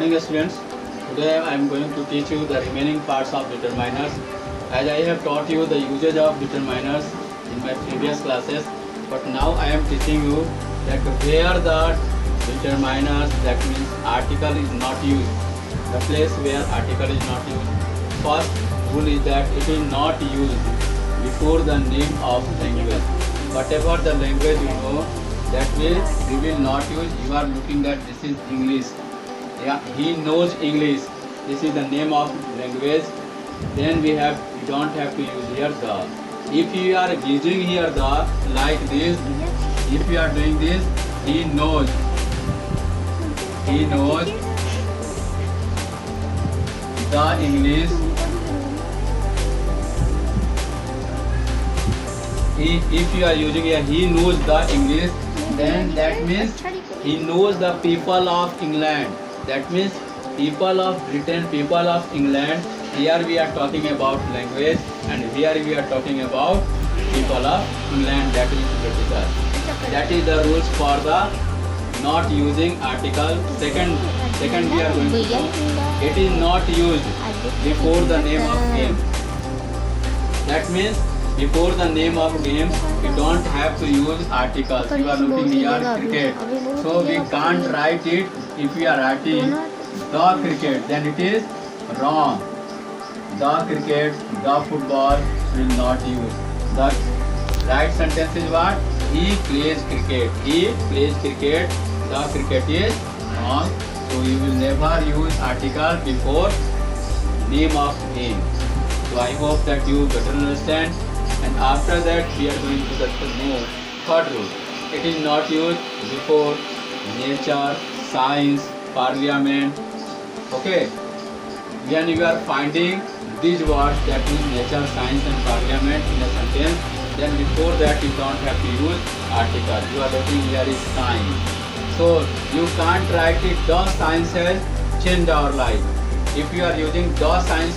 morning students. Today I am going to teach you the remaining parts of determiners. As I have taught you the usage of determiners in my previous classes, but now I am teaching you that where the determiners, that means article is not used, the place where article is not used. First rule is that it is not used before the name of language. Whatever the language you know, that way we will not use. You are looking at this is English. Yeah, he knows English. This is the name of language. Then we don't have to use here the. If you are using here the like this, if you are doing this, he knows. He knows the English. If you are using here, he knows the English. Then that means he knows the people of England. That means people of Britain, people of England. Here we are talking about language, and here we are talking about people of England. That is British. That is the rules for the not using article. Second we are going to know. It is not used before the name of game. That means before the name of games, you don't have to use articles. You are looking here cricket, so we can't write it. If we are writing the cricket, then it is wrong. The cricket, the football will not use. The right sentence is what? He plays cricket. He plays cricket. The cricket is wrong. So you will never use article before name of game. So I hope that you better understand. And after that we are going to the third rule. It is not used before nature, science, parliament. Okay. When you are finding these words, that means nature, science and parliament in a sentence, then before that you don't have to use article. You are looking here is science. So you can't write it the science has changed our life. If you are using the science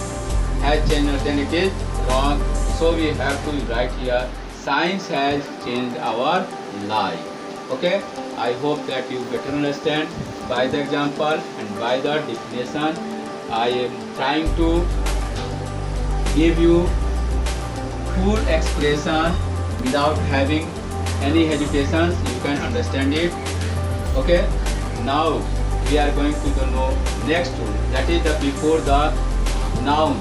has changed, then it is wrong. So we have to write here science has changed our life. Okay, I hope that you better understand by the example and by the definition. I am trying to give you full expression without having any hesitations. You can understand it. Okay, now we are going to know next rule, that is the before the noun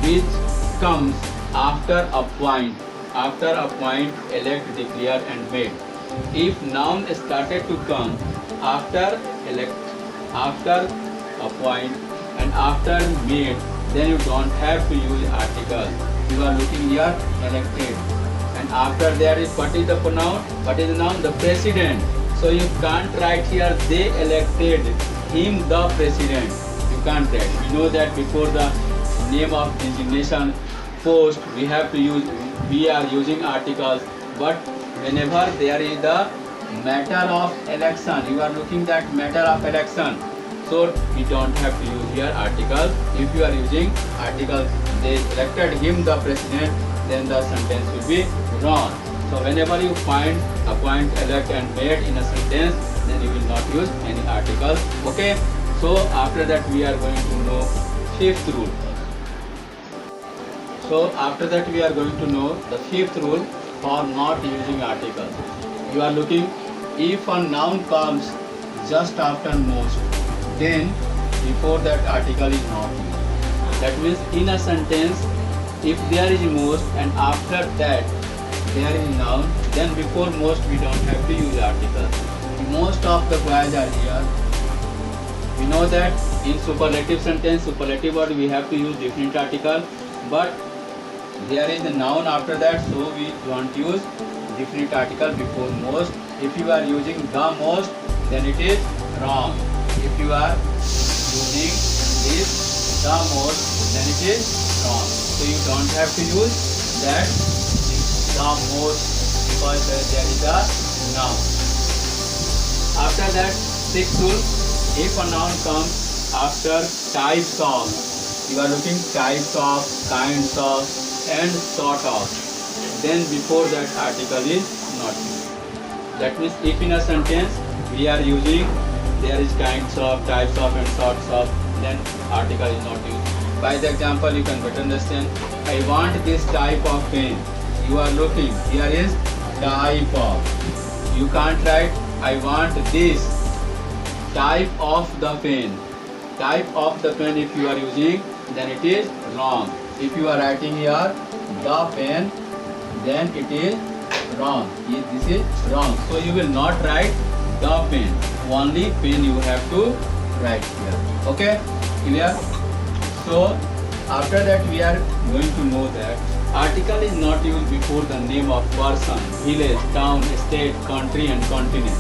which comes after a point, elect, declare and made. If noun started to come after elect, after appoint and after made, then you don't have to use article. You are looking here elected, and after there is what is the pronoun? What is the noun? The president. So you can't write here they elected him the president. You can't write. We know that before the name of designation post we have to use, we are using articles, but whenever there is the matter of election, you are looking that matter of election, so we don't have to use here article. If you are using article they elected him the president, then the sentence will be wrong. So whenever you find appoint, elect and made in a sentence, then you will not use any articles. Okay, so after that we are going to know fifth rule. So after that we are going to know the fifth rule for not using article. You are looking, if a noun comes just after most, then before that article is not used. That means in a sentence, if there is most and after that there is noun, then before most we don't have to use article. Most of the boys are here. We know that in superlative sentence, superlative word we have to use definite article, but there is a noun after that, so we don't use definite article before most. If you are using the most, then it is wrong. If you are using this the most, then it is wrong. So you don't have to use that the most, because there is a noun. After that, sixth rule, if a noun comes after types of, you are looking types of, kinds of and sort of, then before that article is not used. That means if in a sentence we are using there is kinds of, types of and sorts of, then article is not used. By the example you can better understand. I want this type of pen. You are looking, here is type of. You can't write I want this type of the pen. Type of the pen if you are using, then it is wrong. If you are writing here the pen, then it is wrong. This is wrong. So you will not write the pen. Only pen you have to write here. Okay? Clear? So after that we are going to know that article is not used before the name of person, village, town, state, country and continent.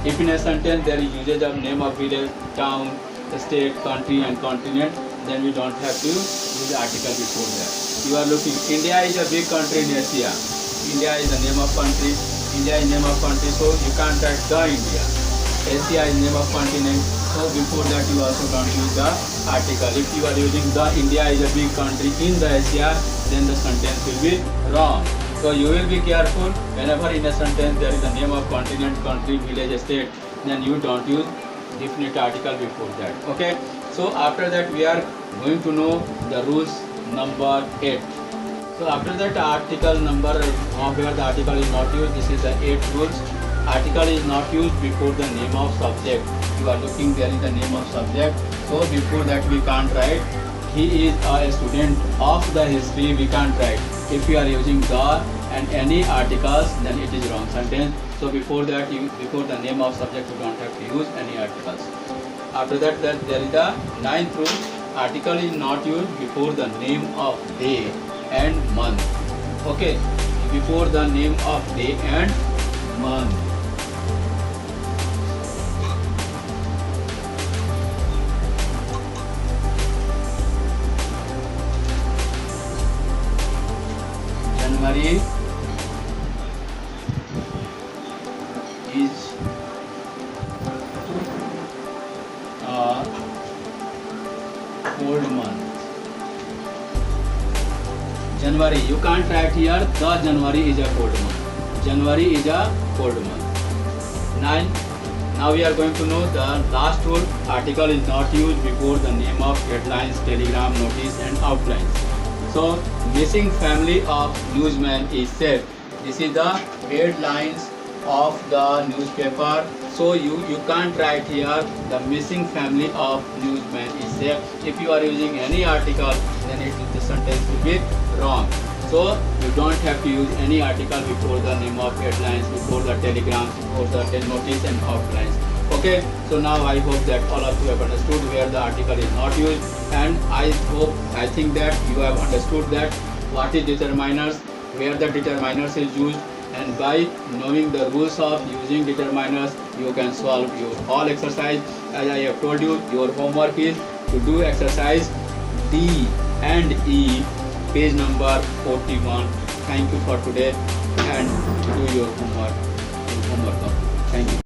If in a sentence there is usage of name of village, town, state, country and continent, then we don't have to use the article before that. You are looking, India is a big country in Asia. India is the name of country. India is name of country, so you can't write the India. Asia is name of continent, so before that you also don't use the article. If you are using the India is a big country in the Asia, then the sentence will be wrong. So you will be careful whenever in a sentence there is a name of continent, country, village, state, then you don't use definite article before that. Okay. So after that we are going to know the rules number 8. So after that article number where the article is not used, this is the 8 rules. Article is not used before the name of subject. You are looking, there is the name of subject. So before that we can't write he is a student of the history, we can't write. If you are using the and any articles, then it is wrong sentence. So before that, before the name of subject, you don't have to use any articles. After that, there is the 9th rule. Article is not used before the name of day and month. Okay, before the name of day and month. January is a cold month. January, you can't write here the January is a cold month. January is a cold month. 9. Now we are going to know the last rule. Article is not used before the name of headlines, telegram, notice and outlines. So missing family of newsman is said. This is the headlines of the newspaper. So you can't write here the missing family of newsman is said. If you are using any article, then the sentence will be wrong. So you don't have to use any article before the name of headlines, before the telegrams, before the notice and outlines. Okay, so now I hope that all of you have understood where the article is not used, and I think that you have understood that what is determiners, where the determiners is used, and by knowing the rules of using determiners, you can solve your all exercise. As I have told you, your homework is to do exercise D and E, page number 41. Thank you for today, and do your homework. Thank you.